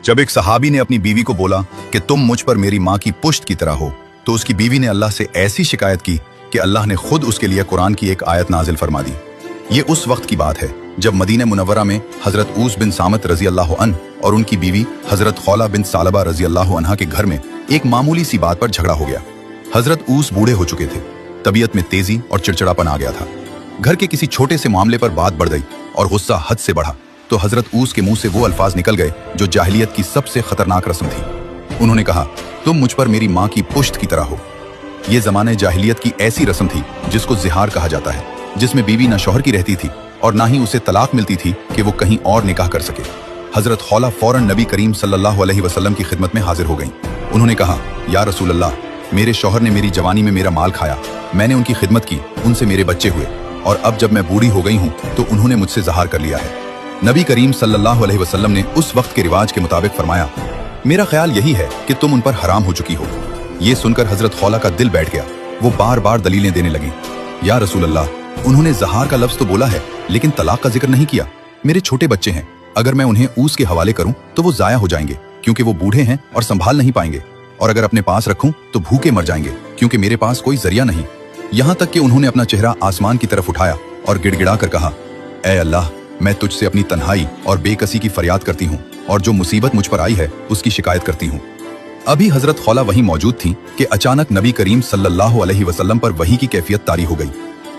जब एक सहाबी ने अपनी बीवी को बोला कि तुम मुझ पर मेरी माँ की पुश्त की तरह हो, तो उसकी बीवी ने अल्लाह से ऐसी शिकायत की कि अल्लाह ने खुद उसके लिए कुरान की एक आयत नाजिल फरमा दी। ये उस वक्त की बात है जब मदीना मुनव्वरा में हजरत ऊस बिन सामत रजी अल्लाह अन्हु और उनकी बीवी हजरत खौला बिन सालबा रजी अल्लाह अन्हा के घर में एक मामूली सी बात पर झगड़ा हो गया। हजरत ऊस बूढ़े हो चुके थे, तबीयत में तेजी और चिड़चिड़ापन आ गया था। घर के किसी छोटे से मामले पर बात बढ़ गई और गुस्सा हद से बढ़ा तो हजरत ऊस के मुंह से वो अल्फाज निकल गए जो जाहिलियत की सबसे खतरनाक रस्म थी। उन्होंने कहा, तुम मुझ पर मेरी माँ की पुश्त की तरह हो। ये जमाने जाहिलियत की ऐसी रस्म थी जिसको जिहार कहा जाता है, जिसमें बीवी न शौहर की रहती थी और ना ही उसे तलाक मिलती थी कि वो कहीं और निकाह कर सके। हजरत खौला फौरन नबी करीम सल्लल्लाहु अलैहि वसल्लम की खिदमत में हाजिर हो गईं। उन्होंने कहा, या रसूल अल्लाह, मेरे शौहर ने मेरी जवानी में मेरा माल खाया, मैंने उनकी खिदमत की, उनसे मेरे बच्चे हुए और अब जब मैं बूढ़ी हो गई हूँ तो उन्होंने मुझसे ज़हार कर लिया है। नबी करीम सल्लल्लाहु अलैहि वसल्लम ने उस वक्त के रिवाज के मुताबिक फरमाया, मेरा ख्याल यही है कि तुम उन पर हराम हो चुकी हो। ये सुनकर हजरत खौला का दिल बैठ गया। वो बार बार दलीलें देने लगी। या रसूल अल्लाह, उन्होंने ज़हार का लफ्ज तो बोला है लेकिन तलाक का जिक्र नहीं किया। मेरे छोटे बच्चे हैं, अगर मैं उन्हें ऊस के हवाले करूं तो वो जाया हो जाएंगे क्योंकि वो बूढ़े हैं और संभाल नहीं पाएंगे, और अगर अपने पास रखूं तो भूखे मर जाएंगे क्योंकि मेरे पास कोई जरिया नहीं। यहाँ तक कि उन्होंने अपना चेहरा आसमान की तरफ उठाया और गिड़गिड़ा कर कहा, ऐ अल्लाह, मैं तुझसे अपनी तन्हाई और बेकसी की फरियाद करती हूँ और जो मुसीबत मुझ पर आई है उसकी शिकायत करती हूँ। अभी हजरत खौला वहीं मौजूद थी कि अचानक नबी करीम सल्लल्लाहु अलैहि वसल्लम पर वही की कैफियत तारी हो गई।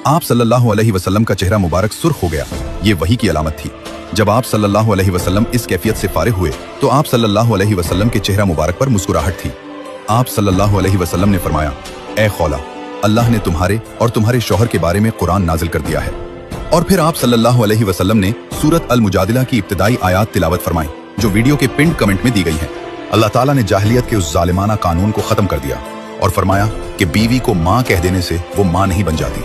आप सल्लल्लाहु अलैहि वसल्लम का चेहरा मुबारक सुर्ख हो गया। ये वही की अलामत थी। जब आप सल्लल्लाहु अलैहि वसल्लम इस कैफियत से फारिग हुए तो आप सल्लल्लाहु अलैहि वसल्लम के चेहरा मुबारक पर मुस्कुराहट थी। आप सल्लल्लाहु अलैहि वसल्लम ने फरमाया, ए खौला, अल्लाह ने तुम्हारे और तुम्हारे शौहर के बारे में कुरान नाजिल कर दिया है। और फिर आप सल्लल्लाहु अलैहि वसल्लम ने सूरत अल मुजादिला की इब्तिदाई आयात तिलावत फरमाई जो वीडियो के पिंड कमेंट में दी गई है। अल्लाह ताला ने जाहिलियत के उस जालिमाना कानून को खत्म कर दिया और फरमाया कि बीवी को माँ कह देने से वो माँ नहीं बन जाती।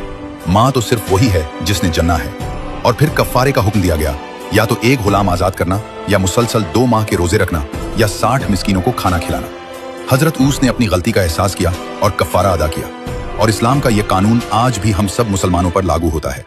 माँ तो सिर्फ वही है जिसने जन्ना है। और फिर कफ्फारे का हुक्म दिया गया, या तो एक गुलाम आजाद करना, या मुसलसल 2 माह के रोजे रखना, या 60 मिस्कीनों को खाना खिलाना। हजरत ऊस ने अपनी गलती का एहसास किया और कफ्फारा अदा किया, और इस्लाम का यह कानून आज भी हम सब मुसलमानों पर लागू होता है।